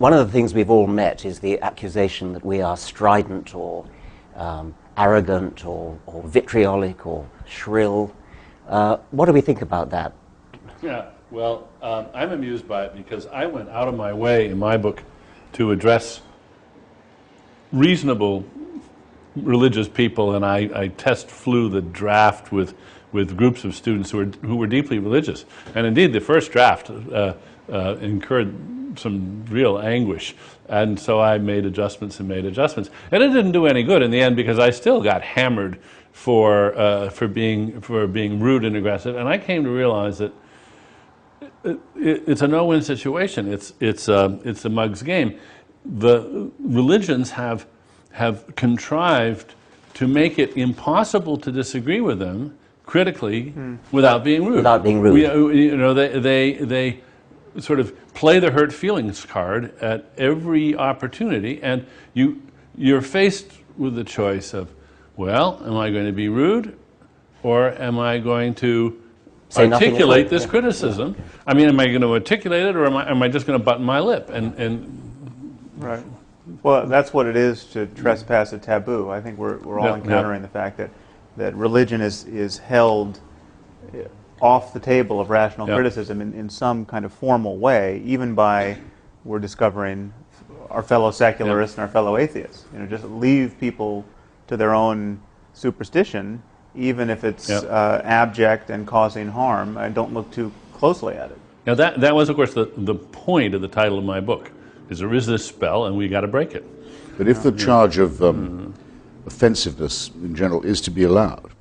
one of the things we've all met is the accusation that we are strident or arrogant or vitriolic or shrill. What do we think about that? Yeah, well, I'm amused by it because I went out of my way in my book to address reasonable religious people, and I flew the draft with groups of students who were deeply religious. And indeed, the first draft incurred some real anguish. And so I made adjustments and made adjustments. And it didn't do any good in the end because I still got hammered for being rude and aggressive. And I came to realize that it's a no-win situation. It's a mug's game. The religions have contrived to make it impossible to disagree with them critically without being rude. Without being rude. They sort of play the hurt feelings card at every opportunity, and you're faced with the choice of, well, am I going to be rude, or am I going to articulate this criticism? Yeah. I mean, am I going to articulate it, or am I just going to button my lip? Right. Well, that's what it is to trespass a taboo. I think we're all encountering the fact that religion is held off the table of rational criticism in some kind of formal way, even by, we're discovering, our fellow secularists and our fellow atheists. Just leave people to their own superstition, even if it's abject and causing harm, and don't look too closely at it. Now that was, of course, the point of the title of my book, is there is this spell and we got to break it. But if the charge of offensiveness in general is to be allowed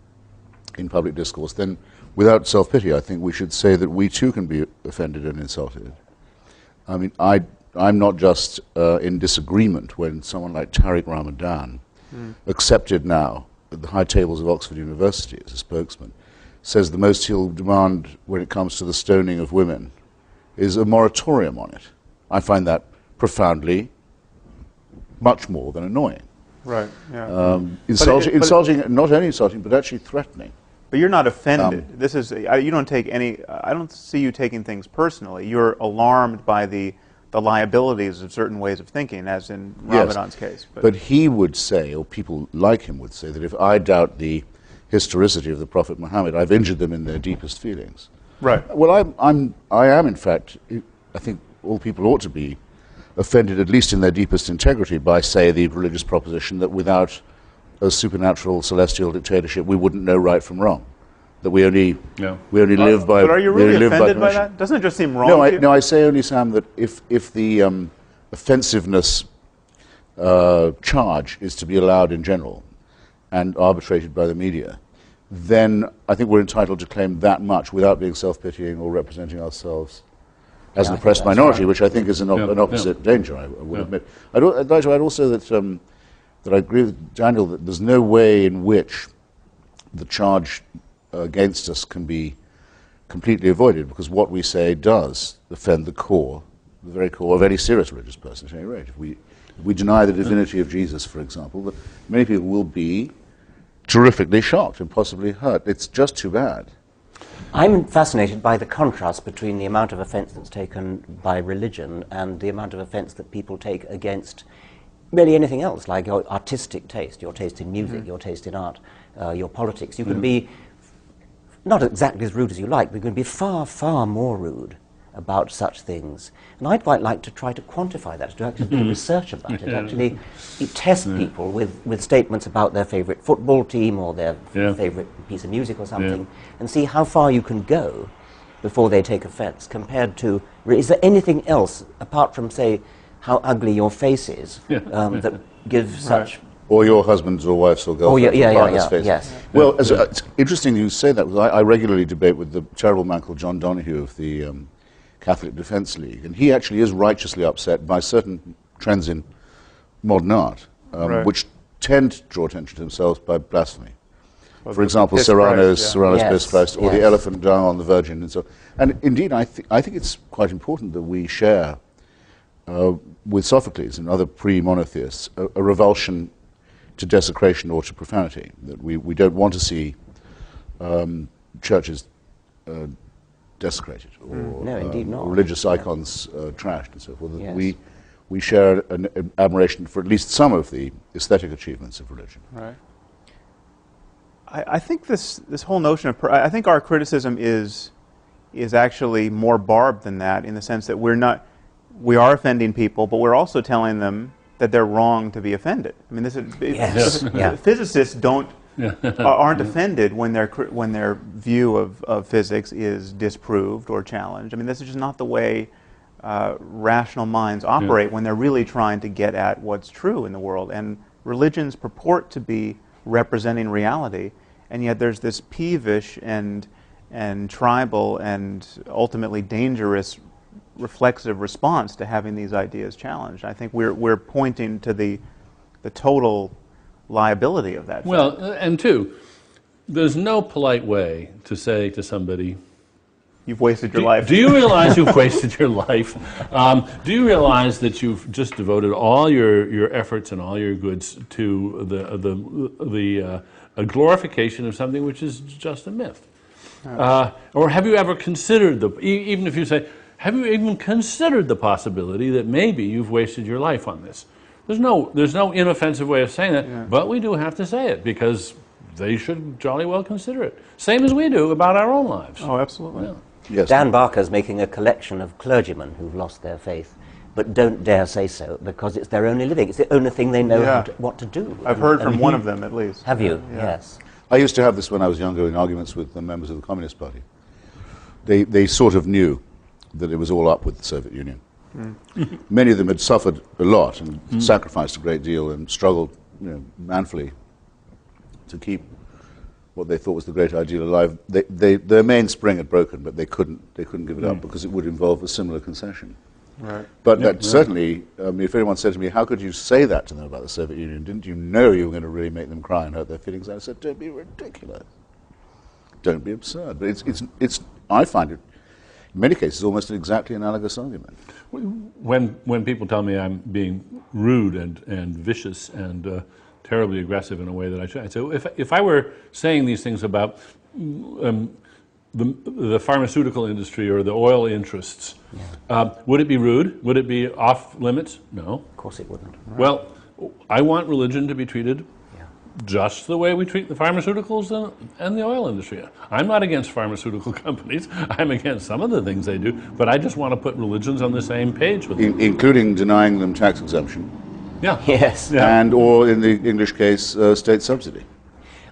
in public discourse, then without self-pity, I think we should say that we too can be offended and insulted. I mean, I'm not just in disagreement when someone like Tariq Ramadan, accepted now at the high tables of Oxford University as a spokesman, says the most he'll demand when it comes to the stoning of women is a moratorium on it. I find that profoundly much more than annoying. Right, yeah. Insulting, not only insulting, but actually threatening. But you're not offended. This is, you don't take any, I don't see you taking things personally. You're alarmed by the liabilities of certain ways of thinking, as in Ramadan's case. But he would say, or people like him would say, that if I doubt the historicity of the Prophet Muhammad, I've injured them in their deepest feelings. Right. Well, I am, in fact, I think all people ought to be offended, at least in their deepest integrity, by, say, the religious proposition that without a supernatural celestial dictatorship, we wouldn't know right from wrong. That we only live by. But are you really offended by that? Doesn't it just seem wrong? No, I say only, Sam, that if the offensiveness charge is to be allowed in general and arbitrated by the media, then I think we're entitled to claim that much without being self-pitying or representing ourselves as an oppressed minority, which I think is an opposite danger, I would admit. I'd like to add also that I agree with Daniel that there's no way in which the charge against us can be completely avoided, because what we say does offend the very core of any serious religious person at any rate. If we deny the divinity of Jesus, for example, many people will be terrifically shocked and possibly hurt. It's just too bad. I'm fascinated by the contrast between the amount of offense that's taken by religion and the amount of offense that people take against really anything else, like your artistic taste, your taste in music, your taste in art, your politics. You can be not exactly as rude as you like, but you can be far, far more rude about such things. And I'd quite like to try to quantify that, to actually do research about it, actually test people with statements about their favorite football team or their favorite piece of music or something, and see how far you can go before they take offense, compared to, is there anything else, apart from, say, how ugly your face is, that gives such... Or your husband's or wife's or girlfriend's face. Yes. Well, it's interesting you say that, because I regularly debate with the terrible man called John Donoghue of the Catholic Defence League, and he actually is righteously upset by certain trends in modern art, which tend to draw attention to themselves by blasphemy. Well, for example, Serrano's Piss Christ, or the elephant dung on the Virgin, and so. And indeed, I think it's quite important that we share with Sophocles and other pre-monotheists a revulsion to desecration or to profanity. That we don't want to see churches desecrated or indeed not. religious icons trashed and so forth. We we share an admiration for at least some of the aesthetic achievements of religion. Right. I think this whole notion of I think our criticism is actually more barbed than that, in the sense that we are offending people, but we're also telling them that they're wrong to be offended. I mean, physicists aren't offended when their view of physics is disproved or challenged. I mean, this is just not the way rational minds operate when they're really trying to get at what's true in the world. And religions purport to be representing reality, and yet there's this peevish and tribal and ultimately dangerous reflexive response to having these ideas challenged. I think we're pointing to the total liability of that. Well, and two, there's no polite way to say to somebody, you've wasted your life. Do you realize you've wasted your life? Do you realize that you've just devoted all your efforts and all your goods to a glorification of something which is just a myth? Or have you ever considered even if you say, have you even considered the possibility that maybe you've wasted your life on this? There's no inoffensive way of saying that, but we do have to say it because they should jolly well consider it. Same as we do about our own lives. Oh, absolutely. Yeah. Yes. Dan Barker's making a collection of clergymen who've lost their faith, but don't dare say so because it's their only living. It's the only thing they know what to do. I've heard from one of them, at least. Have you? Yeah. Yes. I used to have this when I was younger in arguments with the members of the Communist Party. They sort of knew that it was all up with the Soviet Union. Many of them had suffered a lot and sacrificed a great deal and struggled manfully to keep what they thought was the great ideal alive. Their mainspring had broken, but they couldn't give it up because it would involve a similar concession. Right. But that certainly, if anyone said to me, how could you say that to them about the Soviet Union? Didn't you know you were going to really make them cry and hurt their feelings? I said, don't be ridiculous. Don't be absurd. But I find it, in many cases, almost an exactly analogous argument. When people tell me I'm being rude and vicious and terribly aggressive in a way that I should, I say, if I were saying these things about the pharmaceutical industry or the oil interests, would it be rude? Would it be off limits? No. Of course it wouldn't. Right. Well, I want religion to be treated just the way we treat the pharmaceuticals and the oil industry. I'm not against pharmaceutical companies. I'm against some of the things they do, but I just want to put religions on the same page with them. Including denying them tax exemption. Yeah. Yes. Yeah. And, or in the English case, state subsidy.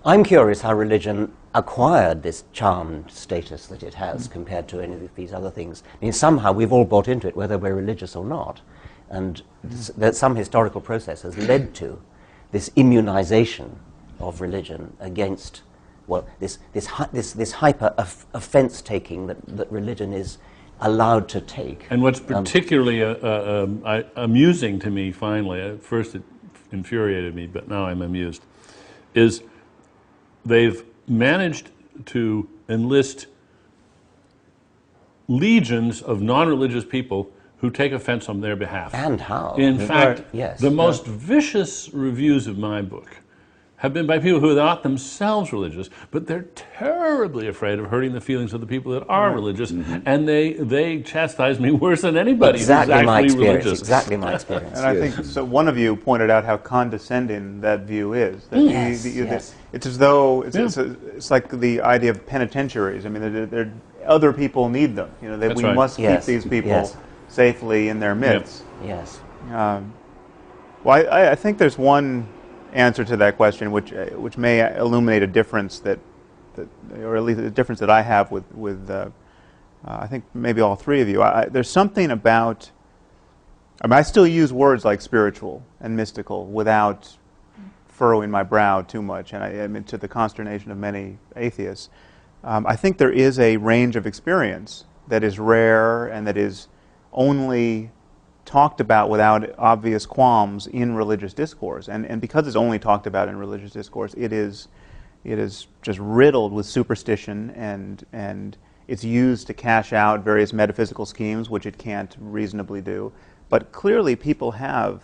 I'm curious how religion acquired this charmed status that it has compared to any of these other things. I mean, somehow we've all bought into it, whether we're religious or not, and that some historical process has led to this immunization of religion against, well, this hyper offense taking that religion is allowed to take. And what's particularly amusing to me, finally, at first it infuriated me, but now I'm amused, is they've managed to enlist legions of non-religious people who take offense on their behalf. And how? In fact, yes. the most vicious reviews of my book have been by people who are not themselves religious, but they're terribly afraid of hurting the feelings of the people that are religious, and they chastise me worse than anybody who's actually religious. Exactly my experience. And I think so. One of you pointed out how condescending that view is. That Yes. It's as though it's like the idea of penitentiaries. I mean, they're other people need them. That we must keep these people safely in their midst. Yes. Well, I think there's one answer to that question, which may illuminate a difference or at least a difference that I have with I think maybe all three of you. There's something about. I mean, I still use words like spiritual and mystical without furrowing my brow too much, and I mean, to the consternation of many atheists. I think there is a range of experience that is rare and that is only talked about without obvious qualms in religious discourse. And because it's only talked about in religious discourse, it is just riddled with superstition, and it's used to cash out various metaphysical schemes, which it can't reasonably do. But clearly people have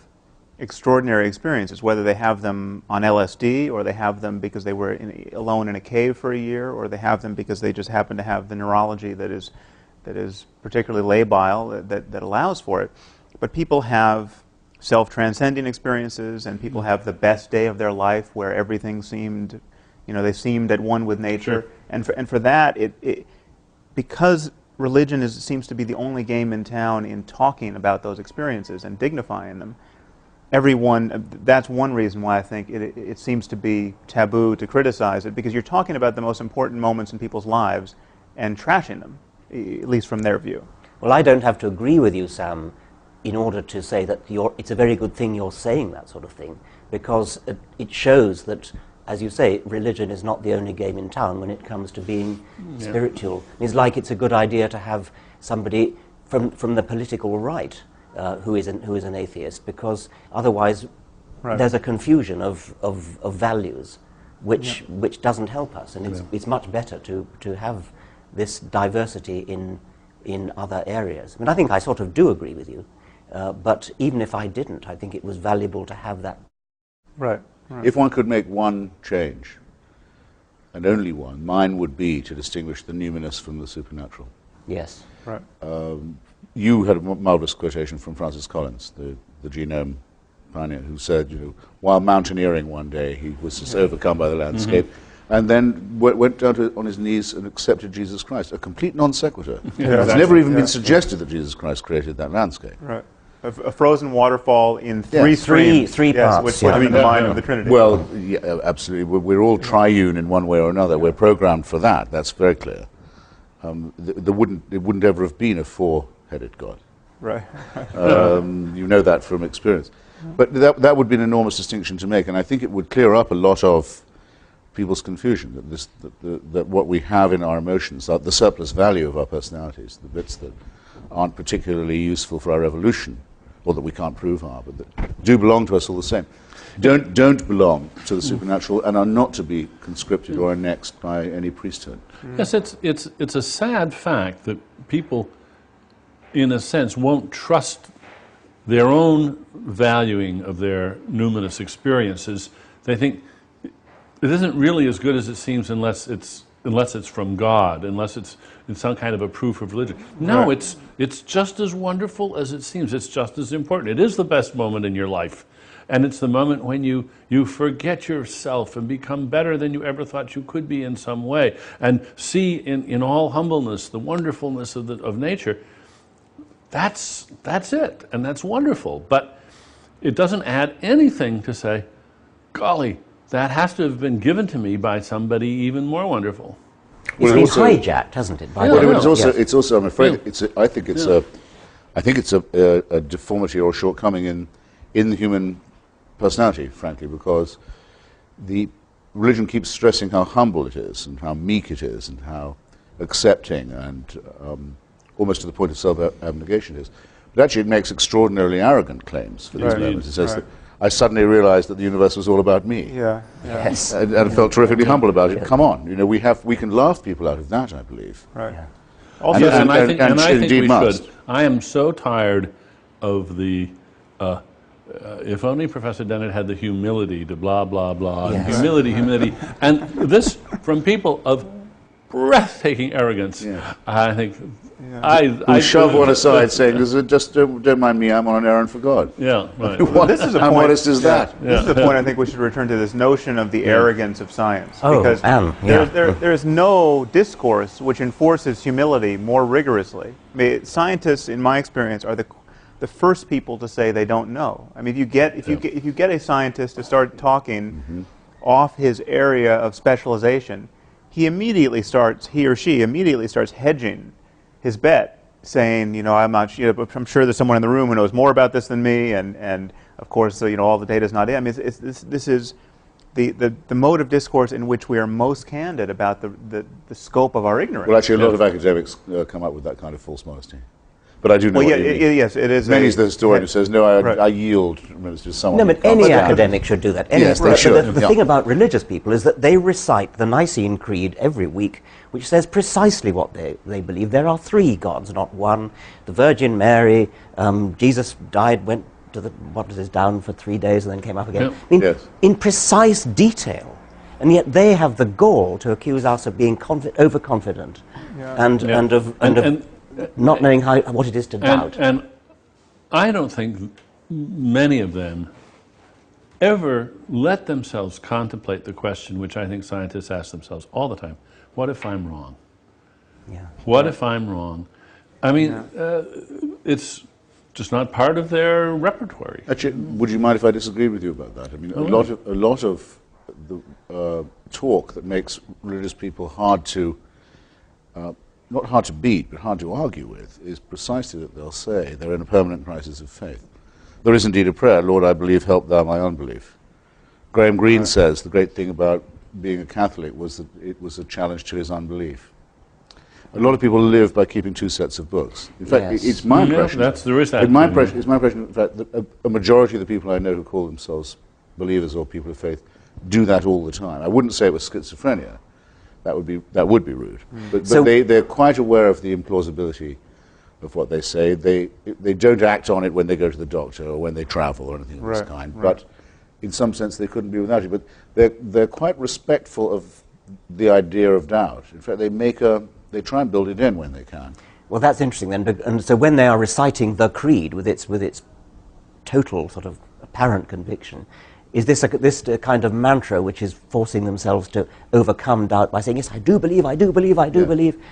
extraordinary experiences, whether they have them on LSD, or they have them because they were alone in a cave for a year, or they have them because they just happen to have the neurology that is particularly labile, that allows for it. But people have self-transcending experiences, and people have the best day of their life where everything seemed, they seemed at one with nature. Sure. And for that, because religion seems to be the only game in town in talking about those experiences and dignifying them, that's one reason why I think it seems to be taboo to criticize it, because you're talking about the most important moments in people's lives and trashing them, at least from their view. Well, I don't have to agree with you, Sam, in order to say that it's a very good thing you're saying that sort of thing, because it shows that, as you say, religion is not the only game in town when it comes to being spiritual. It's like it's a good idea to have somebody from the political right who is an atheist, because otherwise there's a confusion of values which doesn't help us, and it's much better to have this diversity in other areas. I mean, I think I sort of do agree with you, but even if I didn't, I think it was valuable to have that. Right. If one could make one change, and only one, mine would be to distinguish the numinous from the supernatural. Yes. Right. You had a marvelous quotation from Francis Collins, the genome pioneer, who said, while mountaineering one day, he was just overcome by the landscape, and then went down on his knees and accepted Jesus Christ. A complete non sequitur. It's never even been suggested that Jesus Christ created that landscape. Right. A frozen waterfall in three streams. Three parts. Which put him in the mind of the Trinity. Well, yeah, absolutely. We're all triune in one way or another. We're programmed for that. That's very clear. It wouldn't ever have been a four-headed God. Right. You know that from experience. But that would be an enormous distinction to make, and I think it would clear up a lot of people's confusion that what we have in our emotions, the surplus value of our personalities, the bits that aren't particularly useful for our evolution, or that we can't prove are, but that do belong to us all the same, don't belong to the supernatural and are not to be conscripted or annexed by any priesthood. Yes, it's a sad fact that people, in a sense, won't trust their own valuing of their numinous experiences. They think it isn't really as good as it seems unless it's from God, unless it's some kind of a proof of religion. No, it's just as wonderful as it seems. It's just as important. It is the best moment in your life. And it's the moment when you forget yourself and become better than you ever thought you could be in some way, and see in all humbleness the wonderfulness of nature. That's it, and that's wonderful. But it doesn't add anything to say, golly, that has to have been given to me by somebody even more wonderful. It's been hijacked, hasn't it? By It's also, I'm afraid, I think it's a deformity or shortcoming in the human personality, frankly, because the religion keeps stressing how humble it is and how meek it is and how accepting and almost to the point of self-abnegation it is. But actually it makes extraordinarily arrogant claims for these moments. It says that I suddenly realized that the universe was all about me. Yes. And felt terrifically humble about it. Come on, we can laugh people out of that, I believe. Right. Yeah. Also, and I think we must. should. I am so tired of the if only Professor Dennet had the humility to blah, blah, blah, and humility, and this from people of breathtaking arrogance. Yeah. I think I shove one aside, saying, "Just don't mind me. I'm on an errand for God." Yeah, right. How modest is that? This is the point I think we should return to, this notion of the arrogance of science, because there is no discourse which enforces humility more rigorously. I mean, scientists, in my experience, are the first people to say they don't know. I mean, if you get a scientist to start talking off his area of specialization, he or she immediately starts hedging his bet, saying, I'm not, I'm sure there's someone in the room who knows more about this than me, and of course, all the data's not in. I mean, this is the mode of discourse in which we are most candid about the scope of our ignorance. Well, actually, a lot of academics come up with that kind of false modesty. But I do know what you mean. Yes, it is. Many's the historian who says, no, I yield. It's just someone. No, but any academic should do that. Yes, they should. The thing about religious people is that they recite the Nicene Creed every week, which says precisely what they believe. There are three gods, not one. The Virgin Mary, Jesus went down for 3 days and then came up again. Yep. I mean, in precise detail. And yet they have the gall to accuse us of being overconfident and of not knowing what it is to doubt. And I don't think many of them ever let themselves contemplate the question which I think scientists ask themselves all the time: what if I'm wrong? Yeah. What if I'm wrong? I mean, it's just not part of their repertoire. Actually, would you mind if I disagree with you about that? I mean, a lot of the talk that makes religious people hard to, not hard to beat, but hard to argue with, is precisely that they'll say they're in a permanent crisis of faith. There is indeed a prayer, Lord, I believe, help thou my unbelief. Graham Greene says the great thing about being a Catholic was that it was a challenge to his unbelief. A lot of people live by keeping two sets of books. In fact, it's my impression. There is that. It's my impression, in fact, that a majority of the people I know who call themselves believers or people of faith do that all the time. I wouldn't say it was schizophrenia. That would be rude. But they're quite aware of the implausibility of what they say. They don't act on it when they go to the doctor or when they travel or anything of this kind. But in some sense, they couldn't be without it. But they're quite respectful of the idea of doubt. In fact, they try and build it in when they can. Well, that's interesting then. And so when they are reciting the creed with its total sort of apparent conviction, is this a kind of mantra which is forcing themselves to overcome doubt by saying, yes, I do believe, I do believe, I do believe,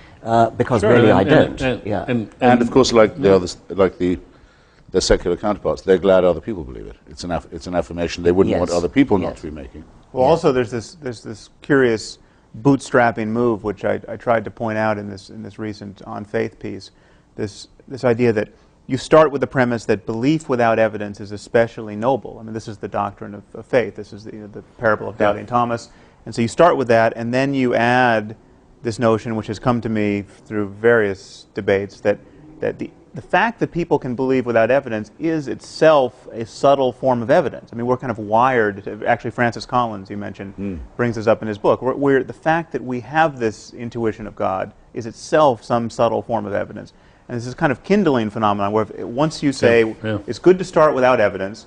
because really I don't. And of course, like the others, like their secular counterparts, they're glad other people believe it. It's an affirmation they wouldn't want other people not to be making. Well, also there's this curious bootstrapping move, which I tried to point out in this recent On Faith piece. This idea that you start with the premise that belief without evidence is especially noble. I mean, this is the doctrine of faith. This is the parable of doubting Thomas. And so you start with that, and then you add this notion, which has come to me through various debates, that the fact that people can believe without evidence is itself a subtle form of evidence. I mean, we're kind of wired to, actually Francis Collins, you mentioned, brings this up in his book, where the fact that we have this intuition of God is itself some subtle form of evidence. And this is kind of kindling phenomenon where once you say it's good to start without evidence,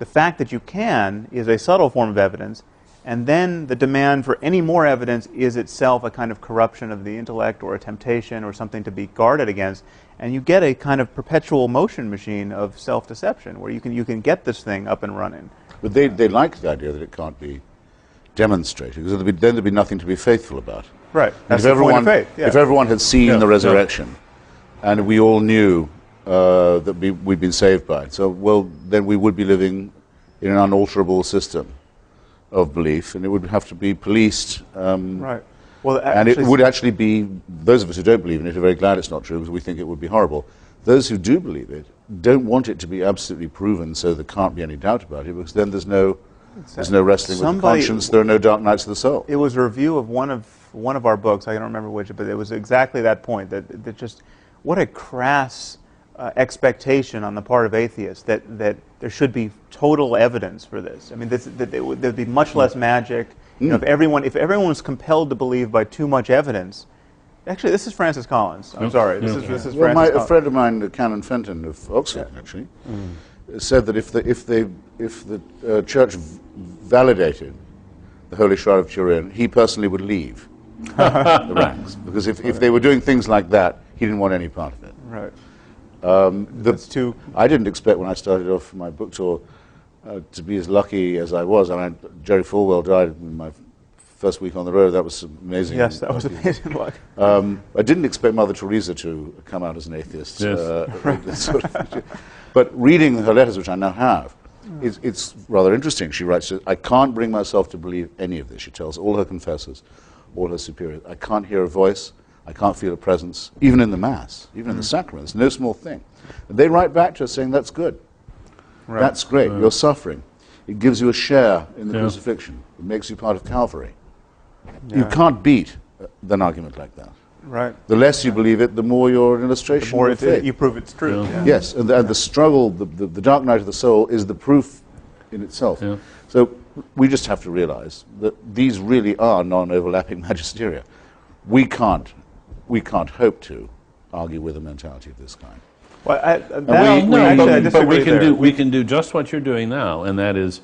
the fact that you can is a subtle form of evidence, and then the demand for any more evidence is itself a kind of corruption of the intellect or a temptation or something to be guarded against. And you get a kind of perpetual motion machine of self-deception where you can get this thing up and running. But they like the idea that it can't be demonstrated, because then there'd be nothing to be faithful about. Right. That's the point of faith. Yeah. If everyone had seen the resurrection, and we all knew that we'd been saved by it, so, well, then we would be living in an unalterable system of belief, and it would have to be policed. Right. Well, and it would actually be, those of us who don't believe in it are very glad it's not true, because we think it would be horrible. Those who do believe it don't want it to be absolutely proven, so there can't be any doubt about it, because then there's no wrestling with the conscience, there are no dark nights of the soul. It was a review of one of our books, I don't remember which, but it was exactly that point, that just, what a crass expectation on the part of atheists that there should be total evidence for this. I mean, there'd be much less magic. You know, if everyone was compelled to believe by too much evidence. Actually, this is Francis Collins. I'm sorry. This is well, Francis Collins. A friend of mine, Canon Fenton of Oxford, actually, said that if the church validated the Holy Shroud of Turin, he personally would leave the ranks, because if they were doing things like that, he didn't want any part of it. Right. I didn't expect when I started off my book tour to be as lucky as I was. I mean, Jerry Falwell died in my first week on the road. That was amazing. Yes, that was amazing luck. I didn't expect Mother Teresa to come out as an atheist. Yes. But reading her letters, which I now have, it's rather interesting. She writes, I can't bring myself to believe any of this. She tells all her confessors, all her superiors. I can't hear a voice. I can't feel a presence, even in the Mass, even in the sacraments. No small thing. And they write back to her saying, that's good. Right. That's great. You're suffering. It gives you a share in the crucifixion. It makes you part of Calvary. You can't beat an argument like that. Right. The less you believe it, the more you're an illustration the more of faith. You prove it's true. Yeah. Yes, and the struggle, the dark night of the soul is the proof in itself. Yeah. So we just have to realize that these really are non-overlapping magisteria. We can't hope to argue with a mentality of this kind. Well, we can do just what you're doing now, and that is,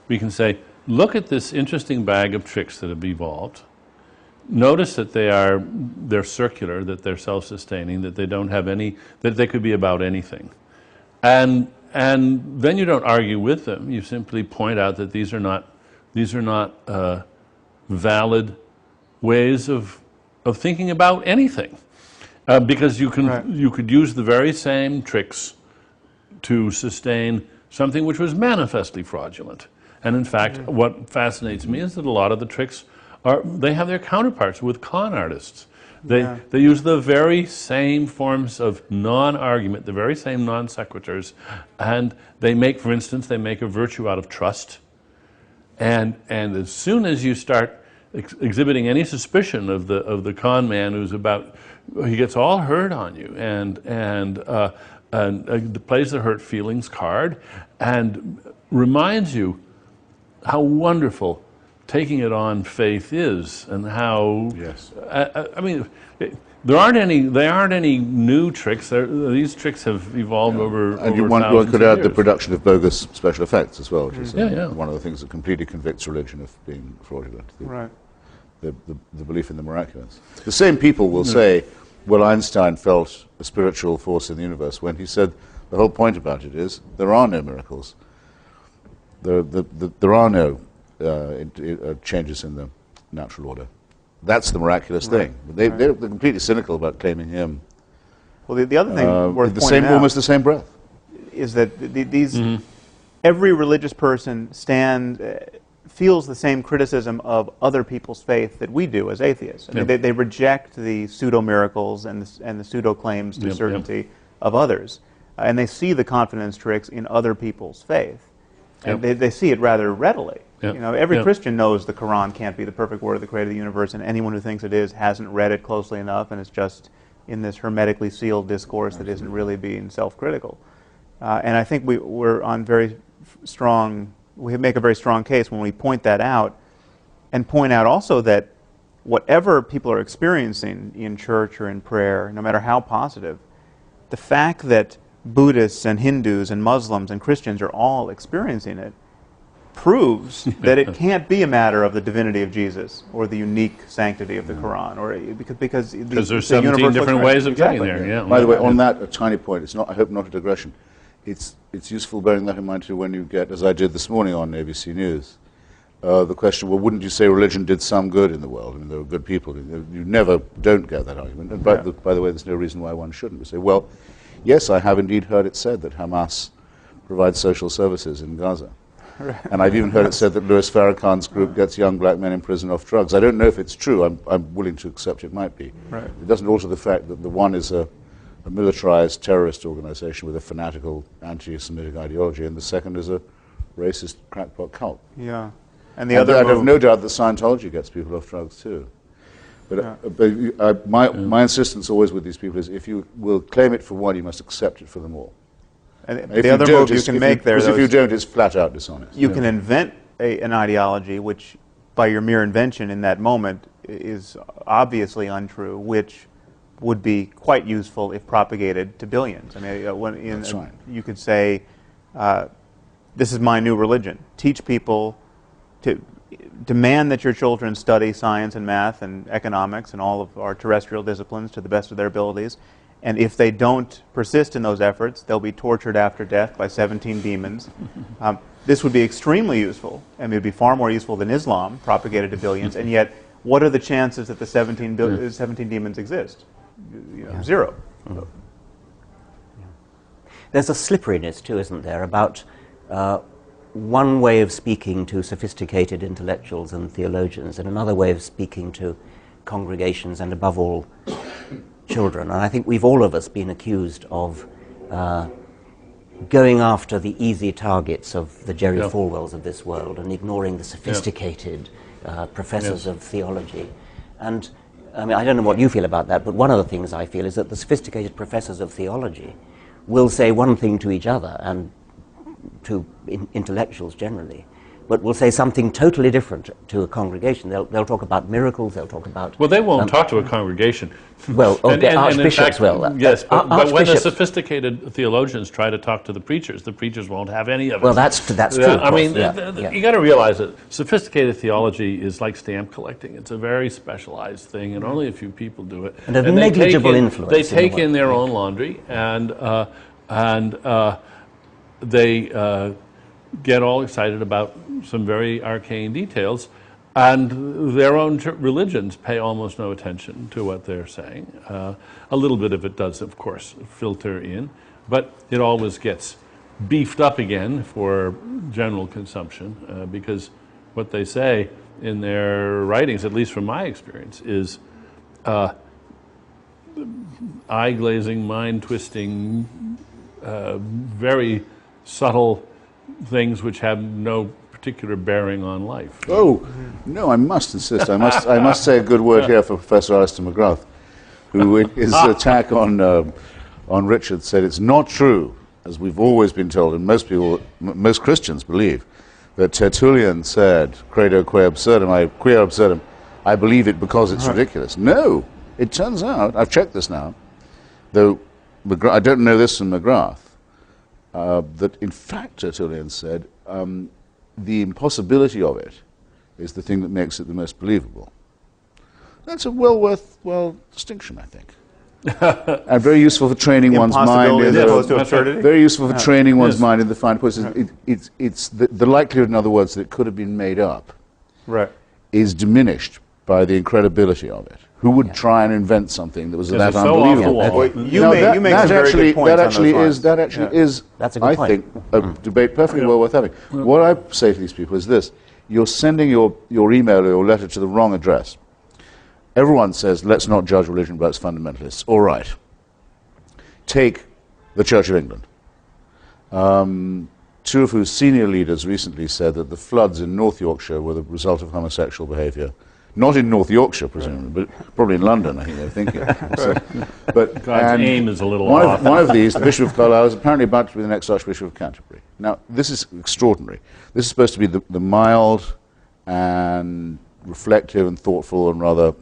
we can say, look at this interesting bag of tricks that have evolved. Notice that they're circular, that they're self-sustaining, that they don't have any, that they could be about anything, and and then you don't argue with them. You simply point out that these are not valid ways of thinking about anything, because you could use the very same tricks to sustain something which was manifestly fraudulent. And in fact, what fascinates me is that a lot of the tricks they have their counterparts with con artists. They use the very same forms of non-argument, the very same non sequiturs, and they make, for instance, they make a virtue out of trust. And as soon as you start exhibiting any suspicion of the con man he gets all hurt on you and plays the hurt feelings card and reminds you how wonderful taking it on faith is, and how I mean, there aren't any new tricks. These tricks have evolved over. And one could add the production of bogus special effects as well, which is one of the things that completely convicts religion of being fraudulent. The belief in the miraculous. The same people will say, well, Einstein felt a spiritual force in the universe, when he said the whole point about it is there are no miracles. There are no changes in the natural order. That's the miraculous thing. They're completely cynical about claiming him. Well, the other thing worth pointing out, almost the same breath, is that every religious person feels the same criticism of other people's faith that we do as atheists. I mean, they reject the pseudo-miracles and the pseudo-claims to certainty of others. And they see the confidence tricks in other people's faith. And they see it rather readily. You know, every Christian knows the Quran can't be the perfect word of the creator of the universe, and anyone who thinks it is hasn't read it closely enough and is just in this hermetically sealed discourse that isn't really being self-critical. And I think we're on very strong... We make a very strong case when we point that out, and point out also that whatever people are experiencing in church or in prayer, no matter how positive, the fact that Buddhists and Hindus and Muslims and Christians are all experiencing it proves that it can't be a matter of the divinity of Jesus or the unique sanctity of the Quran, or because there's 17 different ways of getting there. By the way, on that, a tiny point. It's not. I hope not a digression. It's useful bearing that in mind too when you get, as I did this morning on ABC News, the question, well, wouldn't you say religion did some good in the world? I mean, there were good people. You never don't get that argument. And by the way, there's no reason why one shouldn't. We say, well, yes, I have indeed heard it said that Hamas provides social services in Gaza. And I've even heard it said that Louis Farrakhan's group gets young black men in prison off drugs. I don't know if it's true. I'm willing to accept it might be. It doesn't alter the fact that the one is a militarized terrorist organization with a fanatical anti-Semitic ideology, and the second is a racist crackpot cult. And the other, I have no doubt that Scientology gets people off drugs too. But my insistence always with these people is, if you will claim it for one, you must accept it for them all. And the other move you can make there, if you don't, it's flat out dishonest. You can invent an ideology which, by your mere invention in that moment, is obviously untrue, which would be quite useful if propagated to billions. I mean, you could say, this is my new religion. Teach people to demand that your children study science and math and economics and all of our terrestrial disciplines to the best of their abilities. And if they don't persist in those efforts, they'll be tortured after death by 17 demons. This would be extremely useful, and it would be far more useful than Islam, propagated to billions. And yet, what are the chances that the 17 demons exist? Zero. There's a slipperiness too, isn't there, about one way of speaking to sophisticated intellectuals and theologians, and another way of speaking to congregations, and above all, children. And I think we've all of us been accused of going after the easy targets of the Jerry Falwells of this world and ignoring the sophisticated professors of theology. And I mean, I don't know what you feel about that, but one of the things I feel is that the sophisticated professors of theology will say one thing to each other and to intellectuals generally, but will say something totally different to a congregation. They'll talk about miracles, they'll talk about... Well, they won't talk to a congregation. Well, archbishops will. Yes, but when the sophisticated theologians try to talk to the preachers won't have any of it. Well, that's true. I mean, you got to realize that sophisticated theology is like stamp collecting. It's a very specialized thing, and only a few people do it. And a negligible influence. They take in their own laundry, and they get all excited about some very arcane details, and their own religions pay almost no attention to what they're saying. A little bit of it does, of course, filter in, but it always gets beefed up again for general consumption, because what they say in their writings, at least from my experience, is eye-glazing, mind-twisting, very subtle things which have no particular bearing on life. Oh, no, I must insist. I must say a good word here for Professor Alistair McGrath, who in his attack on Richard said it's not true, as we've always been told, and most Christians believe, that Tertullian said, credo quae absurdum, I believe it because it's ridiculous. No, it turns out, I've checked this now, though I don't know this from McGrath, that in fact Tertullian said the impossibility of it is the thing that makes it the most believable. That's a worthwhile distinction, I think. And very useful for training one's mind. As opposed to absurdity? Very useful for training one's mind in the fine points. It's the likelihood, in other words, that it could have been made up is diminished by the incredibility of it. Who would try and invent something that was that unbelievable? You make some very good points that actually is, I think, a debate perfectly well worth having. What I say to these people is this: you're sending your email or your letter to the wrong address. Everyone says, let's not judge religion by its fundamentalists. All right. Take the Church of England. Two of whose senior leaders recently said that the floods in North Yorkshire were the result of homosexual behaviour. Not in North Yorkshire, presumably, but probably in London, I think they were thinking. So, but God's aim is a little off. One of these, the Bishop of Carlisle, is apparently about to be the next Archbishop of Canterbury. Now, this is extraordinary. This is supposed to be the mild and reflective and thoughtful and rather,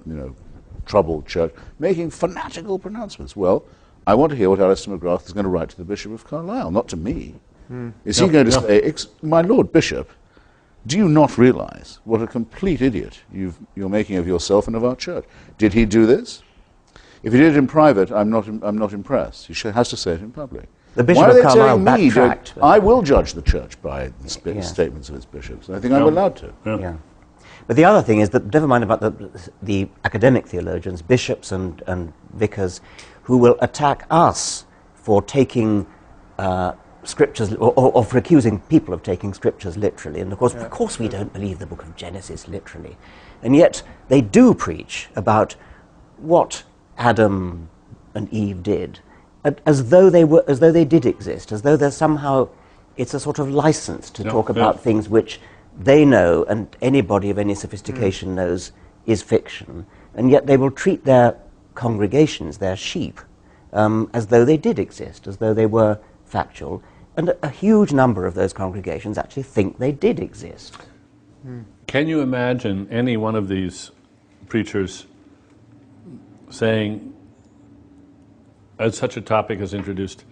troubled church, making fanatical pronouncements. Well, I want to hear what Alistair McGrath is going to write to the Bishop of Carlisle, not to me. Is he going to say, my Lord Bishop, do you not realize what a complete idiot you're making of yourself and of our church? Did he do this? If he did it in private, I'm not impressed. He has to say it in public. The Bishop of Carlisle backtracked. I will judge the church by the statements of its bishops. I think I'm allowed to. Yeah. But the other thing is that, never mind about the academic theologians, bishops and vicars, who will attack us for taking scriptures, or for accusing people of taking scriptures literally. And of course we don't believe the book of Genesis literally. And yet they do preach about what Adam and Eve did, as though they did exist, as though there's somehow, it's a sort of license to talk about things which they know, and anybody of any sophistication knows, is fiction. And yet they will treat their congregations, their sheep, as though they did exist, as though they were factual. And a huge number of those congregations actually think they did exist. Can you imagine any one of these preachers saying, as such a topic is introduced,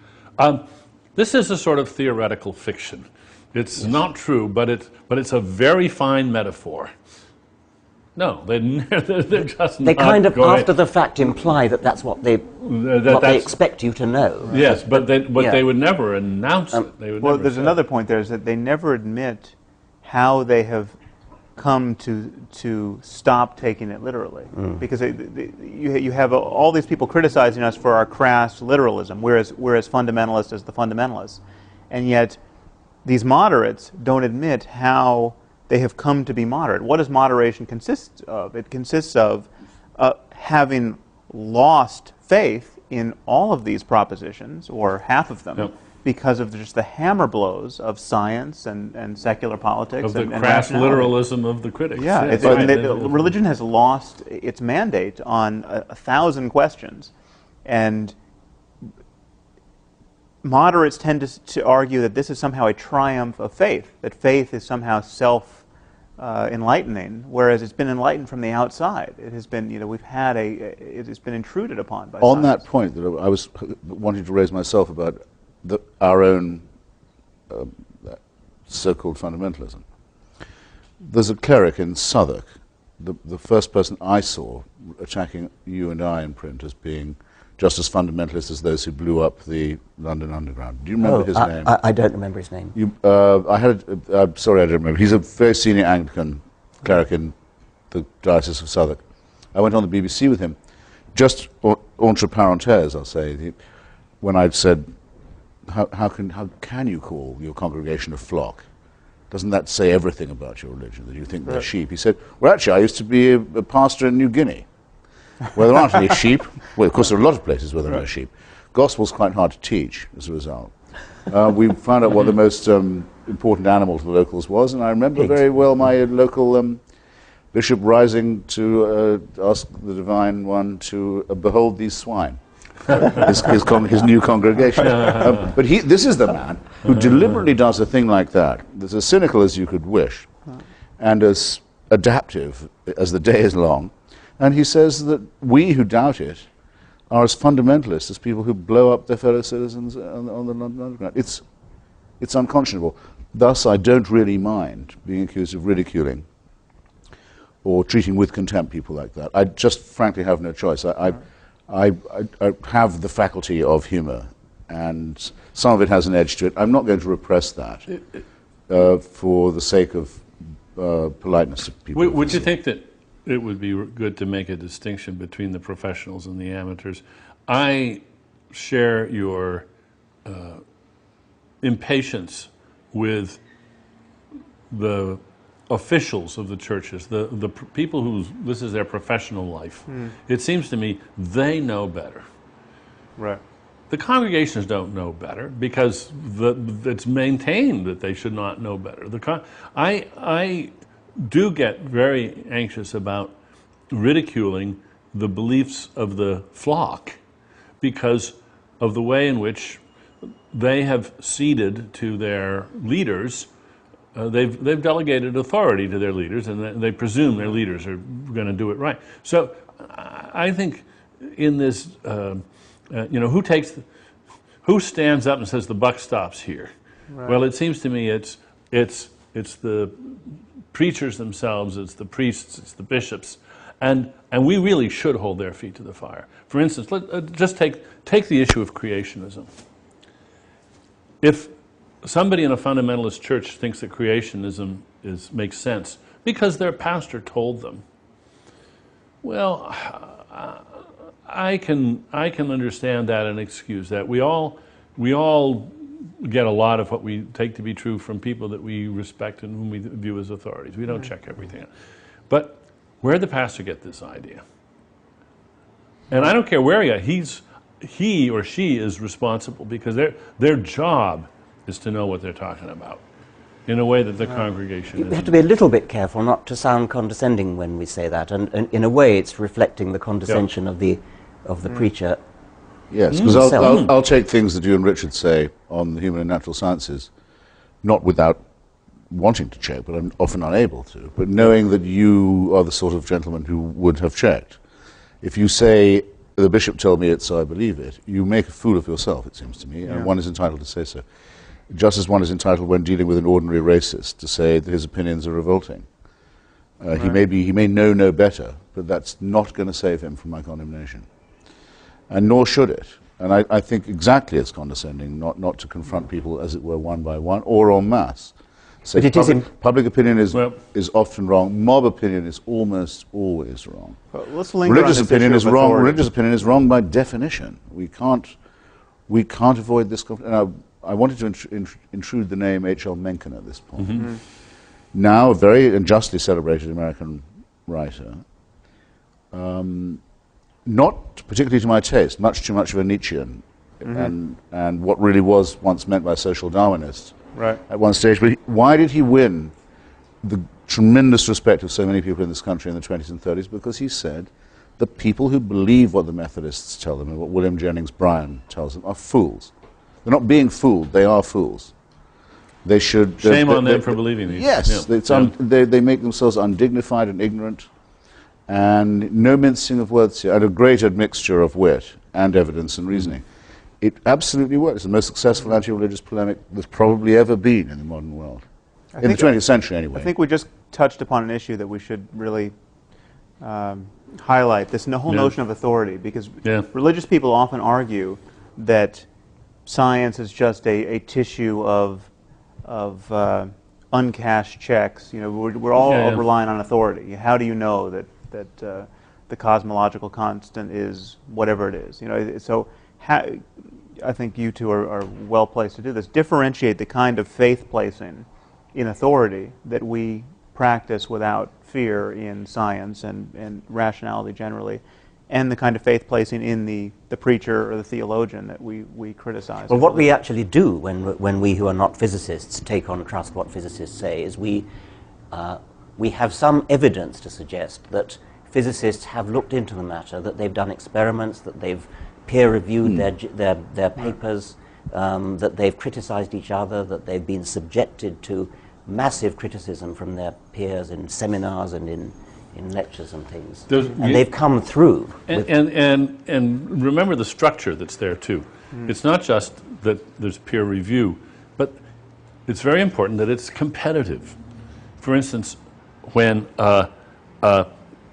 this is a sort of theoretical fiction. It's not true, but it's a very fine metaphor. No, they're just They not kind of, going. after the fact, imply that that's what they expect you to know. Yes, but they would never announce it. They would never there's say another point there, is that they never admit how they have come to stop taking it literally. Because you have all these people criticizing us for our crass literalism. We're as fundamentalist as the fundamentalists. And yet these moderates don't admit how they have come to be moderate. What does moderation consist of? It consists of having lost faith in all of these propositions, or half of them, because of just the hammer blows of science and secular politics. Of the crass literalism of the critics. Yeah, religion has lost its mandate on 1,000 questions. And moderates tend to argue that this is somehow a triumph of faith, that faith is somehow self-enlightening, whereas it's been enlightened from the outside. It has been, it has been intruded upon by On science. that point that I was wanting to raise myself about our own so-called fundamentalism. There's a cleric in Southwark, the first person I saw attacking you and I in print as being just as fundamentalist as those who blew up the London Underground. Do you remember his name? I don't remember his name. Sorry, I don't remember. He's a very senior Anglican cleric in the Diocese of Southwark. I went on the BBC with him, just entre parenthèses, I'll say, when I'd said, how can you call your congregation a flock? Doesn't that say everything about your religion, that you think they're sheep? He said, well, actually, I used to be a pastor in New Guinea, where there aren't any sheep. Well, of course, there are a lot of places where there are no sheep. Gospel's quite hard to teach, as a result. We found out what the most important animal to the locals was, and I remember very well my local bishop rising to ask the Divine One to behold these swine, his new congregation. But this is the man who deliberately does a thing like that, that's as cynical as you could wish, and as adaptive as the day is long. And he says that we who doubt it are as fundamentalist as people who blow up their fellow citizens on the London Underground. It's unconscionable. Thus, I don't really mind being accused of ridiculing or treating with contempt people like that. I just frankly have no choice. I have the faculty of humor, and some of it has an edge to it. I'm not going to repress that for the sake of politeness of people. Would you think that it would be good to make a distinction between the professionals and the amateurs? I share your impatience with the officials of the churches, the people who this is their professional life. It seems to me they know better. Right. The congregations don't know better because it's maintained that they should not know better. I do get very anxious about ridiculing the beliefs of the flock because of the way in which they have ceded to their leaders. They've delegated authority to their leaders, and they presume their leaders are going to do it right. So I think in this, who stands up and says the buck stops here? Right. Well, it seems to me it's the preachers themselves, it's the priests, it's the bishops, and we really should hold their feet to the fire. For instance, just take the issue of creationism. If somebody in a fundamentalist church thinks that creationism makes sense because their pastor told them, well, I can understand that and excuse that. We all get a lot of what we take to be true from people that we respect and whom we view as authorities. We don't check everything out. But where did the pastor get this idea? And I don't care where he or she is responsible because their job is to know what they're talking about in a way that the congregation We have to be a little bit careful not to sound condescending when we say that, and in a way it's reflecting the condescension of the preacher. Yes, because I'll take things that you and Richard say on the human and natural sciences, not without wanting to check, but I'm often unable to, but knowing that you are the sort of gentleman who would have checked. If you say, the bishop told me it, so I believe it, you make a fool of yourself, it seems to me, and one is entitled to say so. Just as one is entitled when dealing with an ordinary racist to say that his opinions are revolting. Right. He may know no better, but that's not going to save him from my condemnation. And nor should it. And I think exactly it's condescending not to confront people, as it were, one by one, or en masse. So public opinion is often wrong. Mob opinion is almost always wrong. Let's linger on this opinion is issue of wrong. authority. Religious opinion is wrong by definition. We can't avoid this. I wanted to intrude the name H.L. Mencken at this point. Mm-hmm. Now a very and justly celebrated American writer. Not particularly to my taste, much too much of a Nietzschean, and what really was once meant by social Darwinists at one stage. But why did he win the tremendous respect of so many people in this country in the 20s and 30s? Because he said the people who believe what the Methodists tell them and what William Jennings Bryan tells them are fools. They're not being fooled, they are fools. They should... Shame on them for believing these. Yes, they make themselves undignified and ignorant, and no mincing of words here, and a great admixture of wit and evidence and reasoning. It absolutely works. It's the most successful anti-religious polemic there's probably ever been in the modern world. In the 20th century, anyway. I think we just touched upon an issue that we should really highlight this whole Yeah. notion of authority, because Yeah. religious people often argue that science is just a tissue of uncashed checks. You know, we're all Yeah, yeah. relying on authority. How do you know that the cosmological constant is whatever it is? You know, so I think you two are well placed to do this. Differentiate the kind of faith placing in authority that we practice without fear in science and rationality generally, and the kind of faith placing in the preacher or the theologian that we criticize. Well, what we actually do when we who are not physicists take on trust what physicists say is we have some evidence to suggest that physicists have looked into the matter, that they've done experiments, that they've peer-reviewed their papers, that they've criticized each other, that they've been subjected to massive criticism from their peers in seminars and in lectures and things. And they've come through. And remember the structure that's there too. It's not just that there's peer review, but it's very important that it's competitive. For instance, when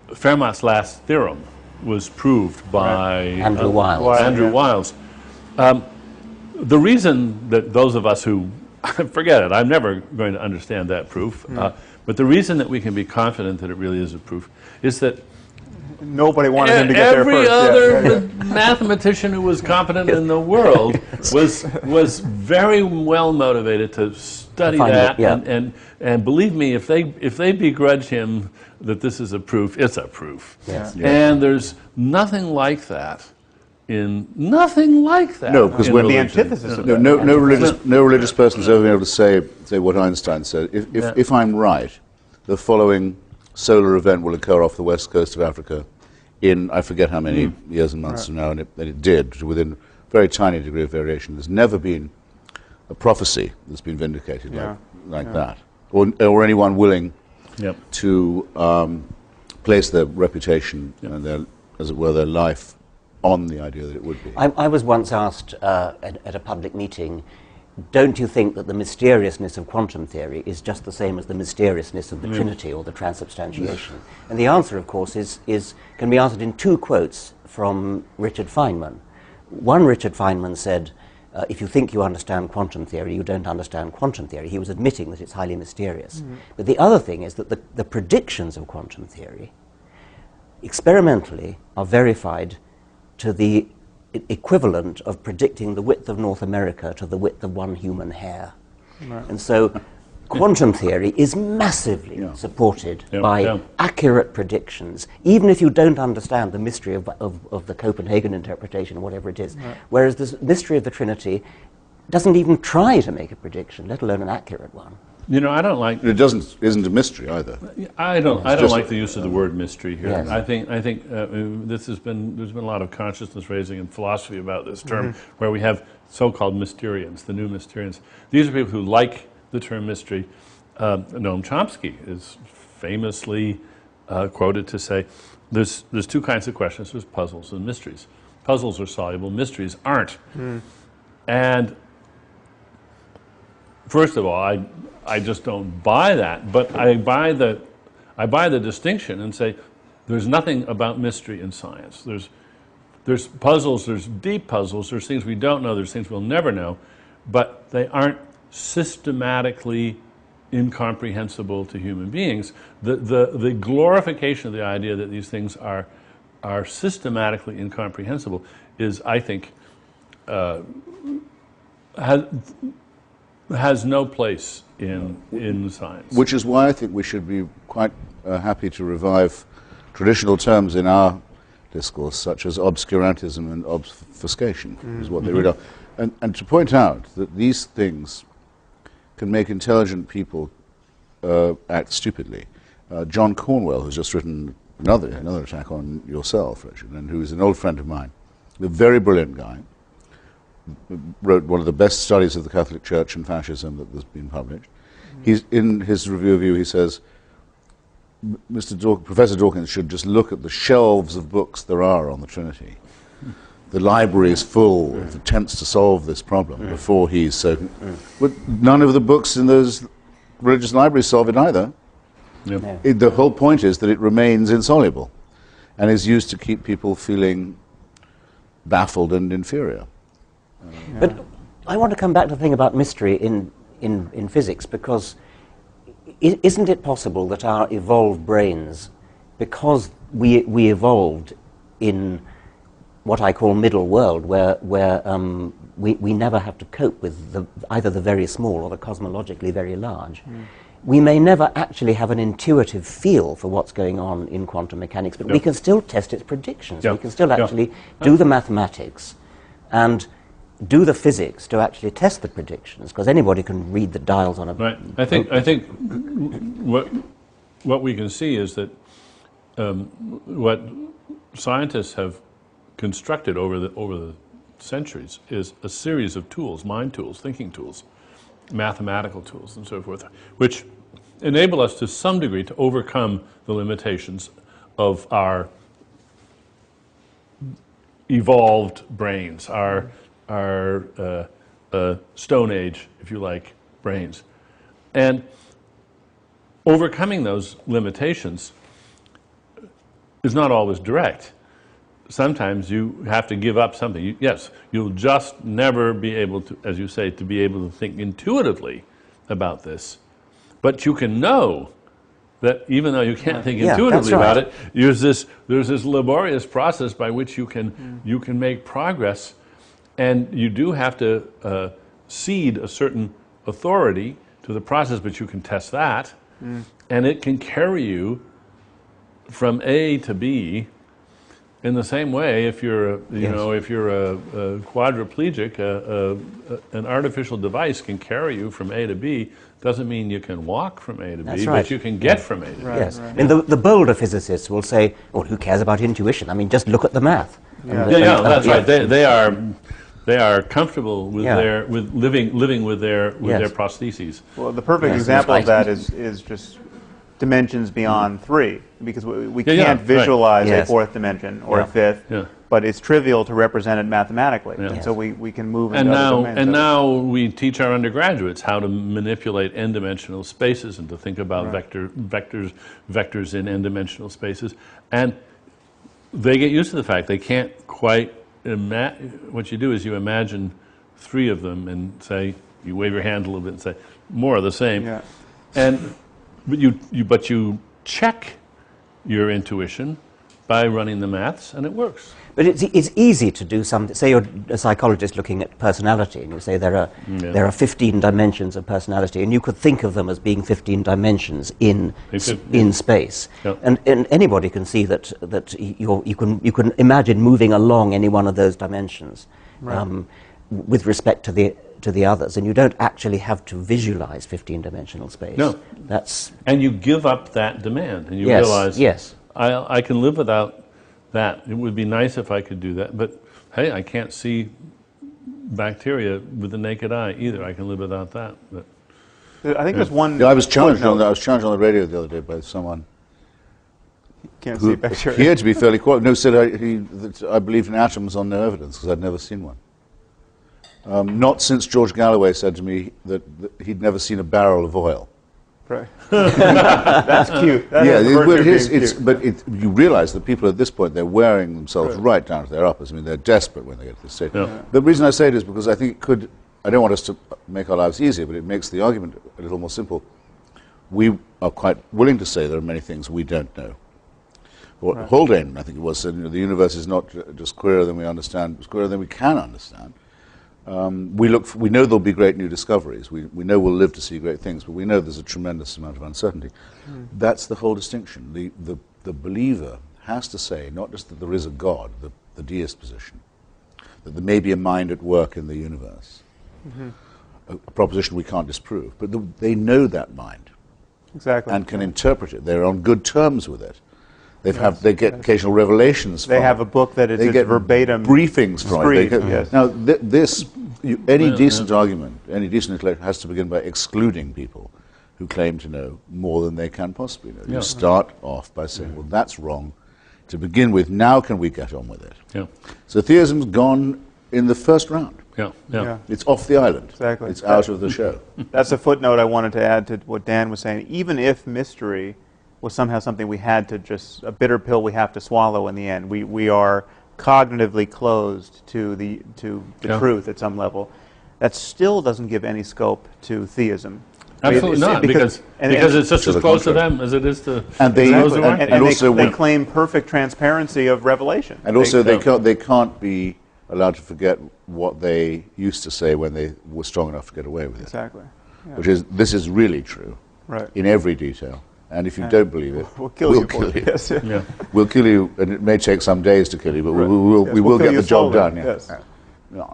Fermat's last theorem was proved by Andrew Wiles. Andrew Wiles. The reason that those of us who forget it, I'm never going to understand that proof. But the reason that we can be confident that it really is a proof is that nobody wanted him to get there every first. other mathematician who was competent in the world was very well motivated to study that. And believe me, if they begrudge him that this is a proof, it's a proof. Yes. And there's nothing like that. No, because when The antithesis of that. no religious person has ever been able to say what Einstein said. If I'm right, the following solar event will occur off the west coast of Africa in, I forget how many years and months from now, and it did, within a very tiny degree of variation. There's never been a prophecy that's been vindicated like that, or anyone willing to place their reputation and their, as it were, their life on the idea that it would be. I was once asked at a public meeting, don't you think that the mysteriousness of quantum theory is just the same as the mysteriousness of the Trinity or the transubstantiation? And the answer, of course, can be answered in two quotes from Richard Feynman. One, Richard Feynman said, if you think you understand quantum theory, you don't understand quantum theory. He was admitting that it's highly mysterious. But the other thing is that the predictions of quantum theory experimentally are verified to the equivalent of predicting the width of North America to the width of one human hair. And so quantum theory is massively supported by accurate predictions, even if you don't understand the mystery of the Copenhagen interpretation or whatever it is. Whereas the mystery of the Trinity doesn't even try to make a prediction, let alone an accurate one. You know, I don't like. It isn't a mystery either. I don't like the use of the word mystery here. Yes. I think there's been a lot of consciousness raising in philosophy about this term, where we have so-called Mysterians, the new Mysterians. These are people who like the term mystery. Noam Chomsky is famously quoted to say, "There's two kinds of questions: there's puzzles and mysteries. Puzzles are soluble, mysteries aren't." And first of all, I just don't buy that, but I buy the distinction and say there's nothing about mystery in science. There's puzzles, there's deep puzzles, there's things we don't know, there's things we'll never know, but they aren't systematically incomprehensible to human beings. The glorification of the idea that these things are systematically incomprehensible is, I think, has no place in science. Which is why I think we should be quite happy to revive traditional terms in our discourse, such as obscurantism and obfuscation, is what they really are. And to point out that these things can make intelligent people act stupidly. John Cornwell, who's just written another attack on yourself, Richard, and who is an old friend of mine, a very brilliant guy, wrote one of the best studies of the Catholic Church and fascism that has been published. He's, in his review of you, he says, Professor Dawkins should just look at the shelves of books there are on the Trinity. The library is full of attempts to solve this problem before he's so... But none of the books in those religious libraries solve it either. The whole point is that it remains insoluble. and is used to keep people feeling baffled and inferior. But I want to come back to the thing about mystery in physics, because isn't it possible that our evolved brains, because we evolved in what I call middle world, where we never have to cope with either the very small or the cosmologically very large, we may never actually have an intuitive feel for what's going on in quantum mechanics, but we can still test its predictions. We can still actually do the mathematics and do the physics to actually test the predictions, because anybody can read the dials on a... Right. I think what we can see is that what scientists have constructed over the centuries is a series of tools, mind tools, thinking tools, mathematical tools, and so forth, which enable us to some degree to overcome the limitations of our evolved brains, our Stone Age, if you like, brains. And overcoming those limitations is not always direct. Sometimes you have to give up something. Yes, you'll just never be able to, as you say, to be able to think intuitively about this. But you can know that even though you can't think intuitively about it, there's this laborious process by which you can make progress, and you do have to cede a certain authority to the process, but you can test that, and it can carry you from A to B. In the same way, if you're a quadriplegic, an artificial device can carry you from A to B. Doesn't mean you can walk from A to B, but you can get from A to B. Yes, and the bolder physicists will say, "Well, who cares about intuition? I mean, just look at the math." That's right. They are comfortable with with living with their prostheses. Well, the perfect example of that is just dimensions beyond 3, because we can't visualize a 4th dimension or a 5th, but it's trivial to represent it mathematically, and so we can move into other domains. And now we teach our undergraduates how to manipulate n-dimensional spaces and to think about vectors in n-dimensional spaces, and they get used to the fact they can't quite what you do is you imagine 3 of them and say, you wave your hand a little bit and say, more of the same. But you check your intuition by running the maths, and it works. But it's easy to do something. Say you're a psychologist looking at personality, and you say there are 15 dimensions of personality, and you could think of them as being 15 dimensions in space. And anybody can see that you can imagine moving along any one of those dimensions with respect to the others, and you don't actually have to visualize 15-dimensional space. No, and you give up that demand, and you realize, I can live without that. It would be nice if I could do that, but hey, I can't see bacteria with the naked eye either. I can live without that. But I think there's one. I was challenged on that. I was challenged on the radio the other day by someone. Can't see bacteria. He had to be fairly quiet. No, said that I believed in atoms on no evidence because I'd never seen one. Not since George Galloway said to me that he'd never seen a barrel of oil. Right. That's cute. But you realize that people at this point, they're wearing themselves right down to their uppers. I mean, they're desperate when they get to this stage. The reason I say it is because I think it could, I don't want us to make our lives easier, but it makes the argument a little more simple. We are quite willing to say there are many things we don't know. Haldane, I think it was, said, the universe is not just queerer than we understand, it's queerer than we can understand. We know there'll be great new discoveries. We know we'll live to see great things, but we know there's a tremendous amount of uncertainty. That's the whole distinction. The believer has to say not just that there is a God, the deist position, that there may be a mind at work in the universe, a proposition we can't disprove, but they know that mind, and can interpret it. They're on good terms with it. They get occasional revelations from it. They have a book that is verbatim briefings from it. Now, any decent argument, any decent intellect has to begin by excluding people who claim to know more than they can possibly know. You start off by saying, well, that's wrong to begin with. Now can we get on with it? So theism's gone in the first round. It's off the island. Exactly. It's out of the show. That's a footnote I wanted to add to what Dan was saying. Even if mystery was somehow something we had to just, a bitter pill we have to swallow in the end. We are cognitively closed to the truth at some level. That still doesn't give any scope to theism. Absolutely not, because it's just as close to them as it is to those who aren't. And also they claim perfect transparency of revelation. And also they can't be allowed to forget what they used to say when they were strong enough to get away with it. Exactly. Yeah. Which is, this is really true, right, in every detail. And if you don't believe it, we'll kill you. Yes. Yeah. We'll kill you, and it may take some days to kill you, but right. we will get the job done. Yes. Yeah.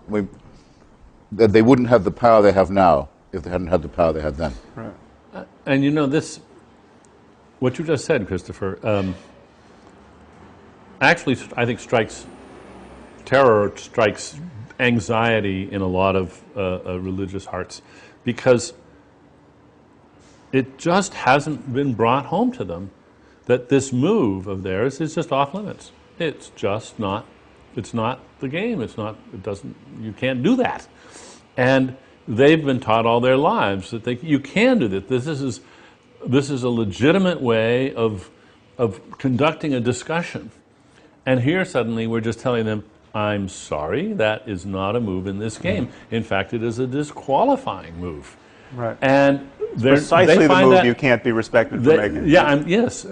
They wouldn't have the power they have now if they hadn't had the power they had then. Right. And you know, what you just said, Christopher, actually, I think terror strikes anxiety in a lot of religious hearts, because it just hasn't been brought home to them that this move of theirs is just off limits. It's just not. It's not the game. It's not. It doesn't. You can't do that. And they've been taught all their lives that you can do that. This is a legitimate way of conducting a discussion. And here suddenly we're just telling them, I'm sorry, that is not a move in this game. In fact, it is a disqualifying move. Right. And precisely they the find move that you can't be respected for making. Yeah, yes.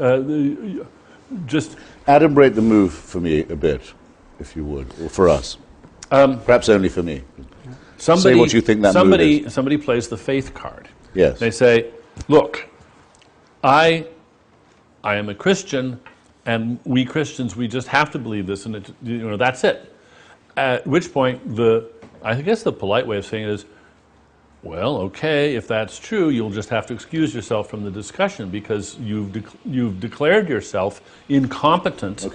Just adumbrate the move for me a bit, if you would, or for us. Perhaps only for me. Say what you think that move is. Somebody plays the faith card. Yes. They say, look, I am a Christian, and we Christians, we just have to believe this, and that's it. At which point, I guess the polite way of saying it is, well, okay, if that's true, you'll just have to excuse yourself from the discussion because you've declared yourself incompetent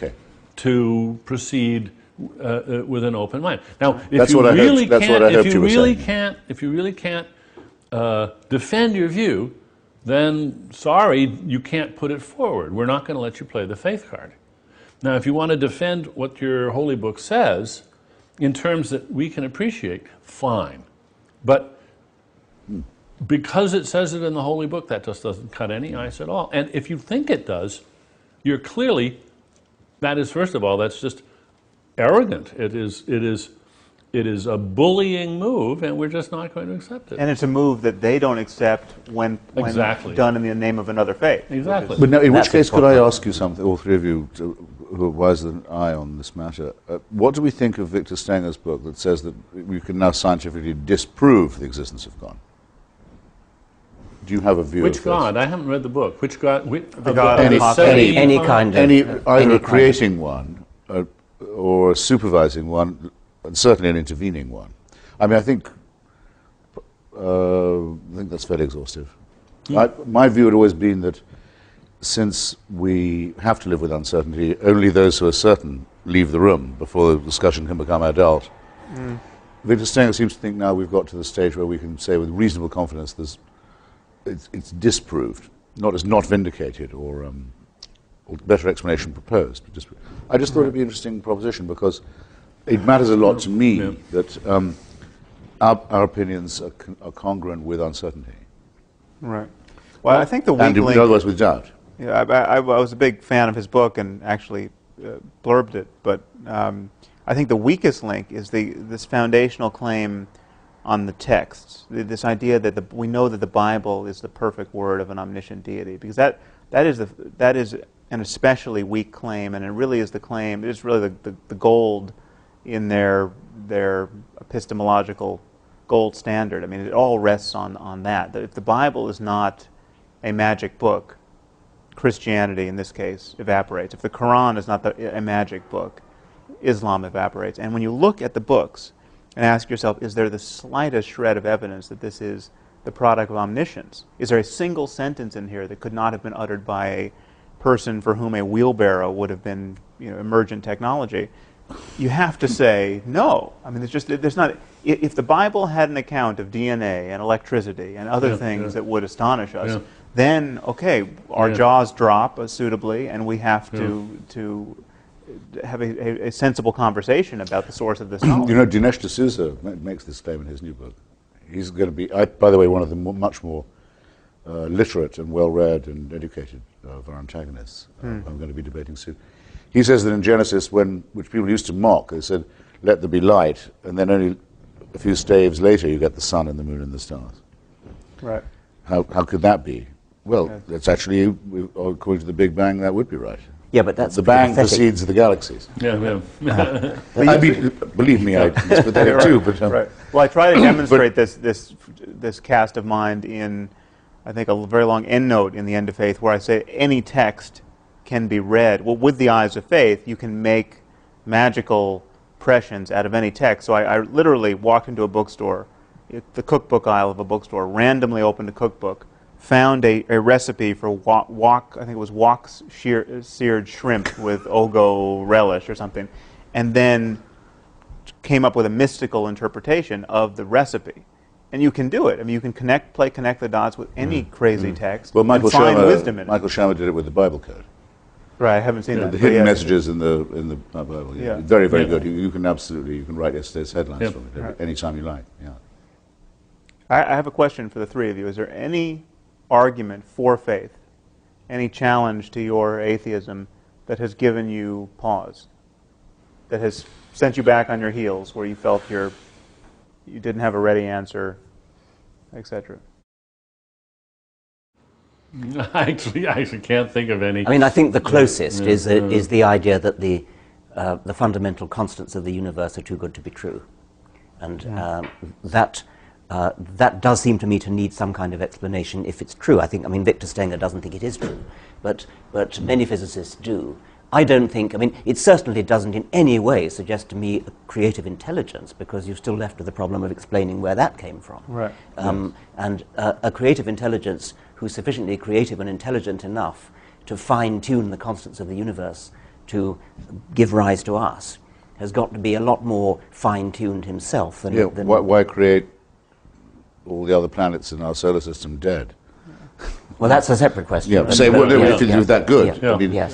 to proceed with an open mind. Now, if you really can't defend your view, then sorry, you can't put it forward. We're not going to let you play the faith card. Now, if you want to defend what your holy book says in terms that we can appreciate, fine. But because it says it in the holy book, that just doesn't cut any ice at all. And if you think it does, you're clearly, that is, first of all, that's just arrogant. It is a bullying move, and we're just not going to accept it. And it's a move that they don't accept when done in the name of another faith. Exactly. But now, in which case, could I ask you something, all three of you who are wiser than I on this matter, what do we think of Victor Stenger's book that says that we can now scientifically disprove the existence of God? Do you have a view Which of God? this? I haven't read the book. Which God? The God of any kind of... Either creating one, or supervising one, and certainly an intervening one. I mean, I think that's fairly exhaustive. My view had always been that since we have to live with uncertainty, only those who are certain leave the room before the discussion can become adult. Victor Stenger seems to think now we've got to the stage where we can say with reasonable confidence it's disproved, not vindicated or better explanation proposed. But I just thought it'd be an interesting proposition because it matters a lot to me that our opinions are congruent with uncertainty. Right. Well, I think the weak link... And in other words, with doubt. Yeah, I was a big fan of his book and actually blurbed it, but I think the weakest link is this foundational claim on the texts, this idea that we know that the Bible is the perfect word of an omniscient deity, because that is an especially weak claim, and it really is the claim. It is really the gold in their epistemological gold standard. I mean, it all rests on that if the Bible is not a magic book, Christianity in this case evaporates. If the Quran is not a magic book, Islam evaporates. And when you look at the books and ask yourself, is there the slightest shred of evidence that this is the product of omniscience? Is there a single sentence in here that could not have been uttered by a person for whom a wheelbarrow would have been, emergent technology? You have to say no. I mean, there's not. If the Bible had an account of DNA and electricity and other things that would astonish us, then okay, our jaws drop suitably, and we have to have a sensible conversation about the source of this knowledge. Dinesh D'Souza makes this claim in his new book. He's going to be, by the way, one of the much more literate and well-read and educated of our antagonists, I'm going to be debating soon. He says that in Genesis, which people used to mock, they said, "Let there be light," and then only a few staves later you get the sun and the moon and the stars. Right. How could that be? Well, that's actually, according to the Big Bang, that would be right. Yeah, but that's The bang pathetic. precedes the galaxies. Yeah, yeah. I mean, believe me, it's pathetic too. But Right. Well, I try to demonstrate this cast of mind in, I think, a very long endnote in The End of Faith, where I say any text can be read. Well, with the eyes of faith, you can make magical impressions out of any text. So I literally walked into a bookstore, the cookbook aisle of a bookstore, randomly opened a cookbook, found a recipe for wok, I think it was wok seared shrimp with ogo relish or something, and then came up with a mystical interpretation of the recipe. And you can do it. I mean, you can connect the dots with any crazy text well, and find wisdom in it. Michael Shammer did it with the Bible code. Right, I haven't seen that. The hidden messages in the Bible. Yeah. Very, very good. You can absolutely, you can write yesterday's headlines from it Right. anytime you like. Yeah. I have a question for the three of you. Is there any argument for faith, any challenge to your atheism that has given you pause, that has sent you back on your heels, where you felt you didn't have a ready answer, etc.? I actually can't think of any. I mean, I think the closest is the idea that the fundamental constants of the universe are too good to be true, and that does seem to me to need some kind of explanation if it's true. I mean, Victor Stenger doesn't think it is true, but many physicists do. I don't think. I mean, it certainly doesn't in any way suggest to me a creative intelligence, because you're still left with the problem of explaining where that came from. Right. And a creative intelligence who's sufficiently creative and intelligent enough to fine-tune the constants of the universe to give rise to us has got to be a lot more fine-tuned himself than... Why create all the other planets in our solar system dead? Well, that's a separate question. Yeah, say, well, if it's that good. Yeah. I mean, Yes.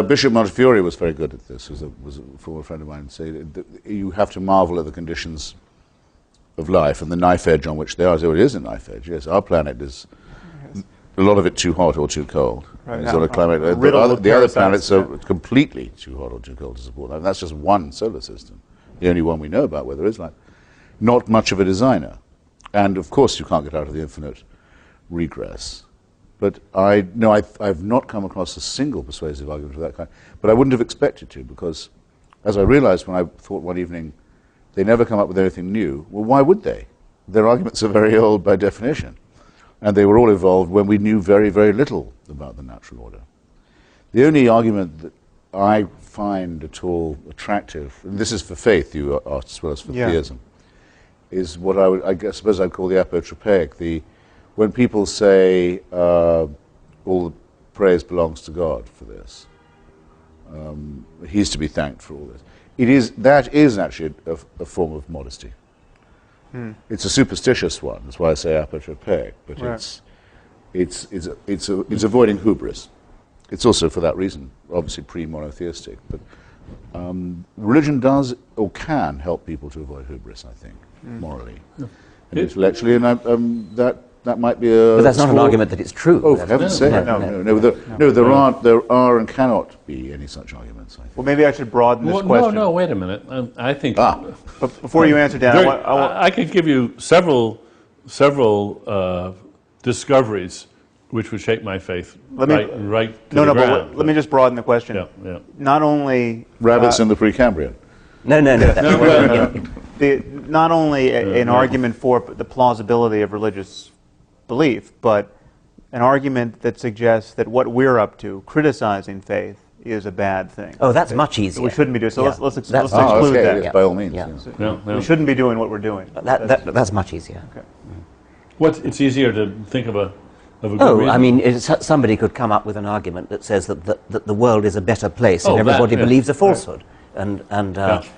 Bishop Montefiore was very good at this, was a former friend of mine, say that you have to marvel at the conditions of life and the knife edge on which they are. So it is a knife edge, yes. Our planet is, a lot of it too hot or too cold. Right. Sort of climate. The other planets are completely too hot or too cold to support life. That's just one solar system, the only one we know about where there is life. Not much of a designer. And of course you can't get out of the infinite regress. But I've not come across a single persuasive argument of that kind. But I wouldn't have expected to, because as I realized when I thought one evening, they never come up with anything new. Well, why would they? Their arguments are very old by definition. And they were all evolved when we knew very, very little about the natural order. The only argument that I find at all attractive, and this is for faith, you asked, as well as for theism, is what I suppose I'd call the apotropaic, when people say all the praise belongs to God for this. He's to be thanked for all this. That is actually a form of modesty. It's a superstitious one. That's why I say apotropaic. But it's avoiding hubris. It's also for that reason, obviously pre-monotheistic. But religion does or can help people to avoid hubris, I think, morally and intellectually, and that might be a. But that's not an argument that it's true. Oh, for heaven's sake! No, there are and cannot be any such arguments. I think. Well, maybe I should broaden this question. No, wait a minute. I think. But before you answer, Dan, I could give you several discoveries which would shake my faith right to the ground. But let me just broaden the question. Yeah. Not only rabbits in the Precambrian. No. Not only an argument for the plausibility of religious belief, but an argument that suggests that what we're up to, criticizing faith, is a bad thing. Oh, that's much easier. We shouldn't be doing so. Yeah. Let's exclude that. Yes, by all means. Yeah. We shouldn't be doing what we're doing. That's much easier. Okay. It's easier to think of a good reason? I mean, somebody could come up with an argument that says that the world is a better place and everybody believes a falsehood. Right.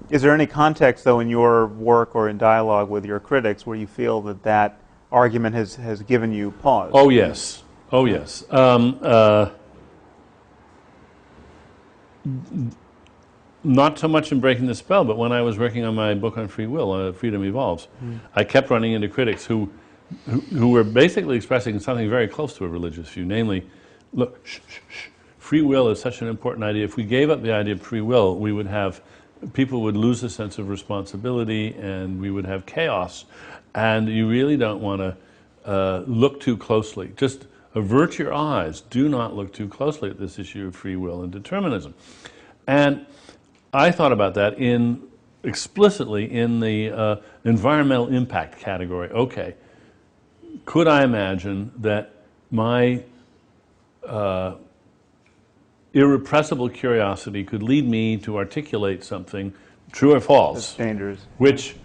Is there any context, though, in your work or in dialogue with your critics where you feel that argument has given you pause? Oh, yes. Not so much in Breaking the Spell, but when I was working on my book on free will, Freedom Evolves, I kept running into critics who who were basically expressing something very close to a religious view, namely, look, free will is such an important idea. If we gave up the idea of free will, we would have, people would lose a sense of responsibility and we would have chaos. And you really don't want to look too closely. Just avert your eyes. Do not look too closely at this issue of free will and determinism. And I thought about that explicitly in the environmental impact category. Okay, could I imagine that my irrepressible curiosity could lead me to articulate something, true or false, That's dangerous, which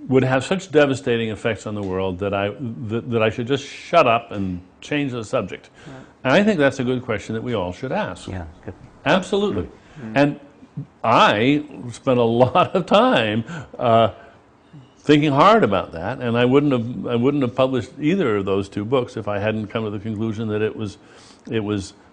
would have such devastating effects on the world that I should just shut up and change the subject? Right. And I think that's a good question that we all should ask. Yeah, good. Absolutely. Mm-hmm. And I spent a lot of time thinking hard about that, and I wouldn't have published either of those two books if I hadn't come to the conclusion that it was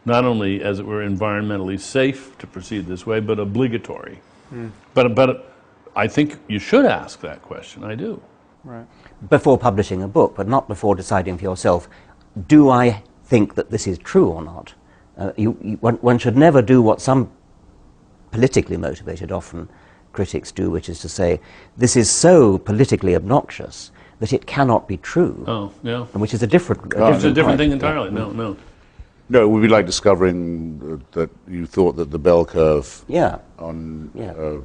not only, as it were, environmentally safe to proceed this way, but obligatory. Mm. But I think you should ask that question. I do. Right. Before publishing a book, but not before deciding for yourself, do I think that this is true or not? One should never do what some politically motivated, often, critics do, which is to say, this is so politically obnoxious that it cannot be true. Oh, yeah. And which is a different it's a different thing entirely. Yeah. No. No, it would be like discovering that you thought that the bell curve on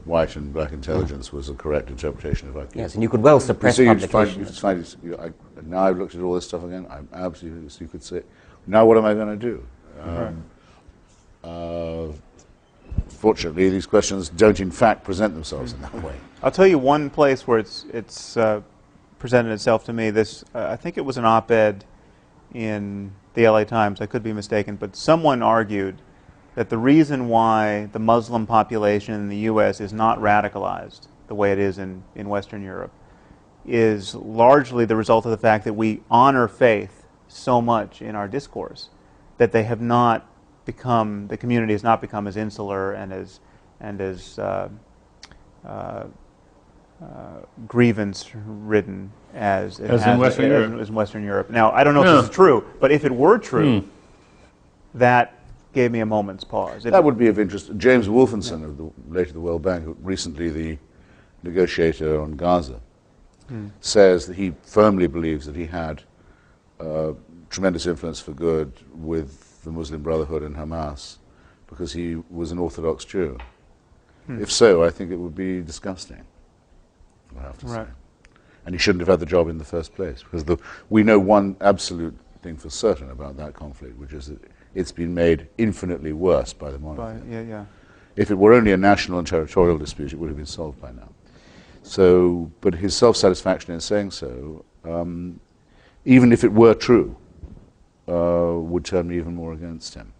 white and black intelligence was a correct interpretation of IQ. Yes, and you could well suppress publication. Now I've looked at all this stuff again, I'm absolutely, so you could say, now what am I going to do? Fortunately, these questions don't in fact present themselves in that way. I'll tell you one place where it's presented itself to me. This, I think it was an op-ed in the LA Times, I could be mistaken, but someone argued that the reason why the Muslim population in the U.S. is not radicalized the way it is in Western Europe is largely the result of the fact that we honor faith so much in our discourse that they have not become, the community has not become as insular and as grievance-ridden as in Western Europe. As in Western Europe. Now, I don't know if this is true, but if it were true, that gave me a moment's pause. That would be of interest. James Wolfenson, of later the World Bank, recently the negotiator on Gaza, says that he firmly believes that he had tremendous influence for good with the Muslim Brotherhood and Hamas because he was an Orthodox Jew. If so, I think it would be disgusting, I have to say. And he shouldn't have had the job in the first place, because we know one absolute thing for certain about that conflict, which is that it's been made infinitely worse by the monarchy. If it were only a national and territorial dispute, it would have been solved by now. So, but his self-satisfaction in saying so, even if it were true, would turn me even more against him.